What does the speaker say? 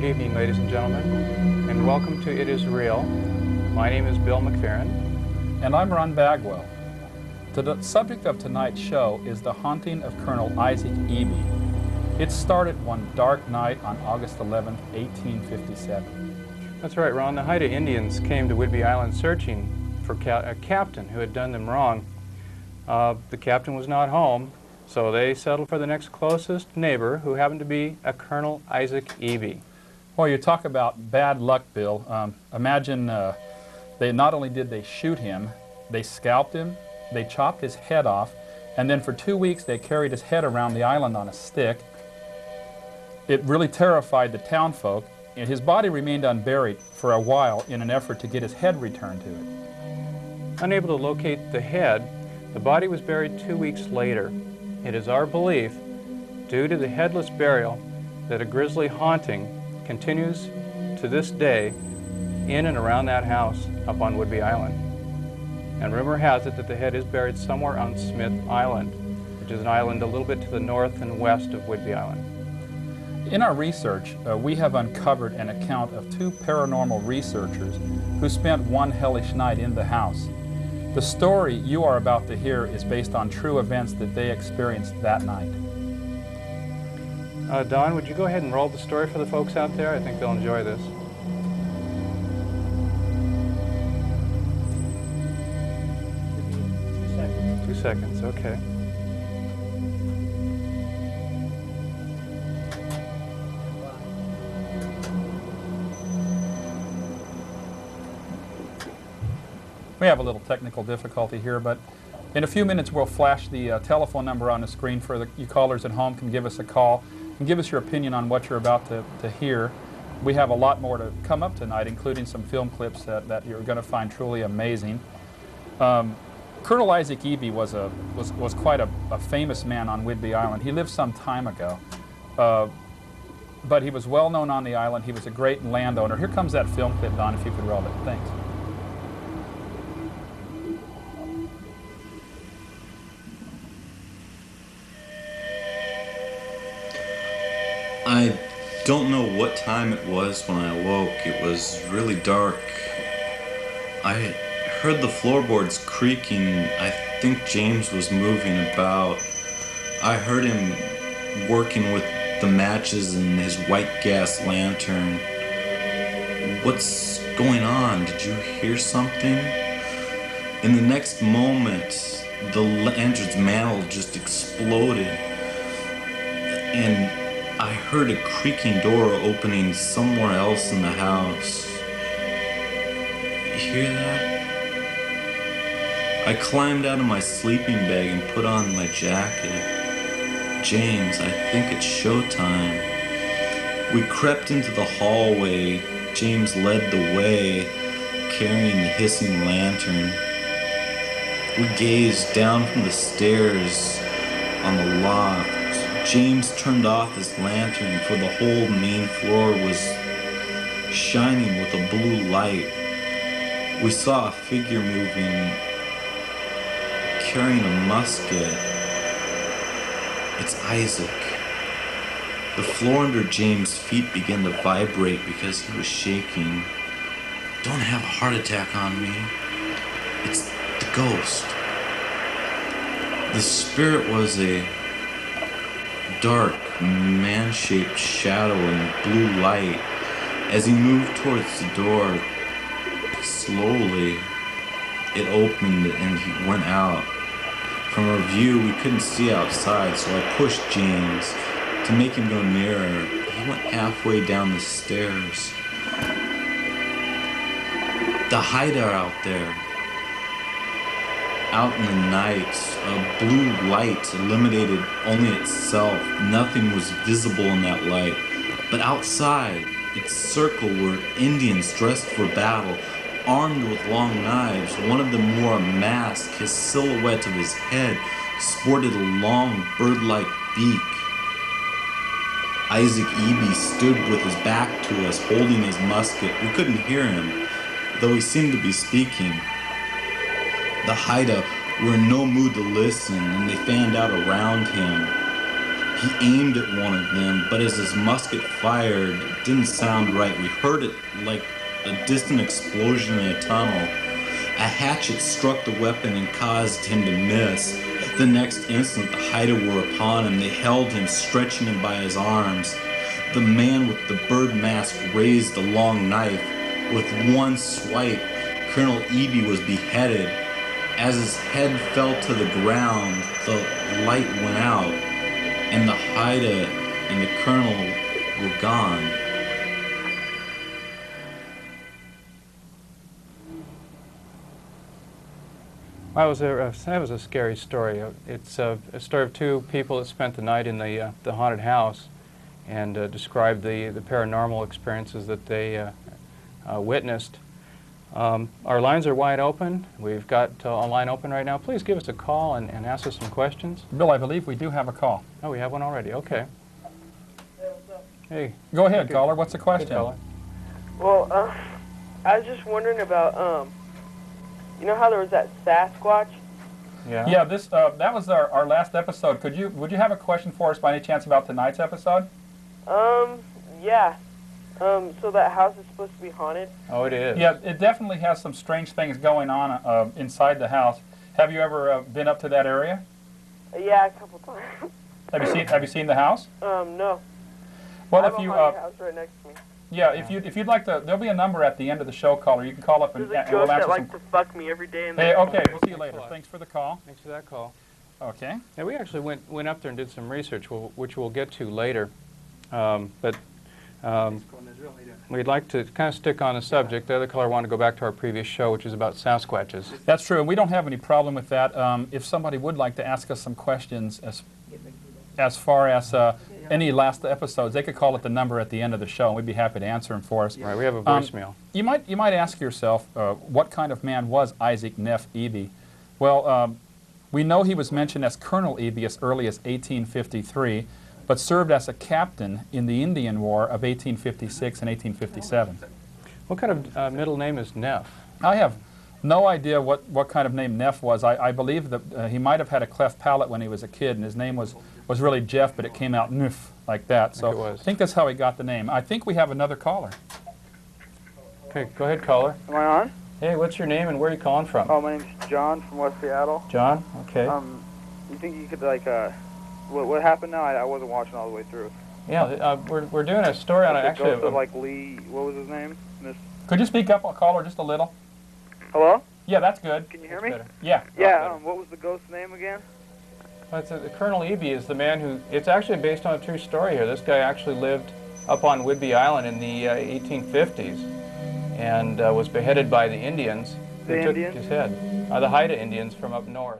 Good evening, ladies and gentlemen, and welcome to It Is Real. My name is Bill McFerrin. And I'm Ron Bagwell. The subject of tonight's show is the haunting of Colonel Isaac Ebey. It started one dark night on August 11, 1857. That's right, Ron. The Haida Indians came to Whidbey Island searching for a captain who had done them wrong. The captain was not home, so they settled for the next closest neighbor, who happened to be a Colonel Isaac Ebey. Well, you talk about bad luck, Bill. Imagine not only did they shoot him, they scalped him, they chopped his head off, and then for 2 weeks they carried his head around the island on a stick. It really terrified the townfolk, and his body remained unburied for a while in an effort to get his head returned to it. Unable to locate the head, the body was buried 2 weeks later. It is our belief, due to the headless burial, that a grisly haunting continues to this day in and around that house up on Whidbey Island. And rumor has it that the head is buried somewhere on Smith Island, which is an island a little bit to the north and west of Whidbey Island. In our research, we have uncovered an account of two paranormal researchers who spent one hellish night in the house. The story you are about to hear is based on true events that they experienced that night. Don, would you go ahead and roll the story for the folks out there? I think they'll enjoy this. 2 seconds, okay. We have a little technical difficulty here, but in a few minutes we'll flash the telephone number on the screen for you callers at home. Can give us a call and give us your opinion on what you're about to hear. We have a lot more to come up tonight, including some film clips that you're going to find truly amazing. Colonel Isaac Ebey was quite a famous man on Whidbey Island. He lived some time ago, but he was well known on the island. He was a great landowner. Here comes that film clip, Don, if you could roll it. Thanks. I don't know what time it was when I awoke. It was really dark. I heard the floorboards creaking. I think James was moving about. I heard him working with the matches in his white gas lantern. What's going on? Did you hear something? In the next moment, the lantern's mantle just exploded, and I heard a creaking door opening somewhere else in the house. You hear that? I climbed out of my sleeping bag and put on my jacket. James, I think it's showtime. We crept into the hallway. James led the way, carrying the hissing lantern. We gazed down from the stairs on the loft. James turned off his lantern, for the whole main floor was shining with a blue light. We saw a figure moving, carrying a musket. It's Isaac. The floor under James' feet began to vibrate because he was shaking. Don't have a heart attack on me. It's the ghost. The spirit was a dark, man-shaped shadow in blue light. As he moved towards the door, slowly, it opened and he went out. From our view, we couldn't see outside, so I pushed James to make him go nearer. He went halfway down the stairs. The Haida are out there. Out in the night, a blue light illuminated only itself. Nothing was visible in that light. But outside, its circle were Indians dressed for battle, armed with long knives. One of them wore a mask. His silhouette of his head sported a long bird-like beak. Isaac Ebey stood with his back to us, holding his musket. We couldn't hear him, though he seemed to be speaking. The Haida were in no mood to listen, and they fanned out around him. He aimed at one of them, but as his musket fired, it didn't sound right. We heard it like a distant explosion in a tunnel. A hatchet struck the weapon and caused him to miss. The next instant, the Haida were upon him. They held him, stretching him by his arms. The man with the bird mask raised the long knife. With one swipe, Colonel Ebey was beheaded. As his head fell to the ground, the light went out, and the Haida and the Colonel were gone. That was a scary story. It's a story of two people that spent the night in the haunted house and described the paranormal experiences that they witnessed. Our lines are wide open. We've got a line open right now. Please give us a call and ask us some questions. Bill, I believe we do have a call. Oh, we have one already. Okay. Hey. Go ahead, caller. What's the question? Good caller. Well, I was just wondering about, you know how there was that Sasquatch? Yeah. Yeah, this that was our last episode. Would you have a question for us by any chance about tonight's episode? Yeah. So that house is supposed to be haunted? Oh, it is. Yeah, it definitely has some strange things going on inside the house. Have you ever been up to that area? Yeah, a couple times. Have you seen the house? No. Well, I have if you a haunted house right next to me. yeah, if you'd like to, there'll be a number at the end of the show, caller. You can call up and There's a we'll ghost answer that likes some. to fuck me every day. Hey, okay, we'll see you later. Thanks for the call. Thanks for that call. Okay. Yeah, we actually went up there and did some research, which we'll get to later. We'd like to kind of stick on the subject. The other caller wanted to go back to our previous show, which is about Sasquatches. That's true, and we don't have any problem with that. If somebody would like to ask us some questions as far as any last episodes, they could call at the number at the end of the show, and we'd be happy to answer them for us. Right, we have a voicemail. You might ask yourself, what kind of man was Isaac Neff Ebey? Well, we know he was mentioned as Colonel Ebey as early as 1853, but served as a captain in the Indian War of 1856 and 1857. What kind of middle name is Neff? I have no idea what kind of name Neff was. I believe that he might have had a cleft palate when he was a kid, and his name was really Jeff, but it came out Neff like that. So I think that's how he got the name. I think we have another caller. Okay, go ahead, caller. Am I on? Hey, what's your name and where are you calling from? Oh, my name's John from West Seattle. John? Okay. You think you could, like, what happened now? I wasn't watching all the way through. Yeah, we're doing a story on it, actually. Ghost of, like, Lee, what was his name? Could you speak up, caller, just a little? Hello? Yeah, that's good. Can you hear me? Better. Yeah. Yeah, what was the ghost's name again? Well, Colonel Ebey is the man who, it's actually based on a true story here. This guy actually lived up on Whidbey Island in the 1850s and was beheaded by the Indians. The who Indians? took his head. The Haida Indians from up north.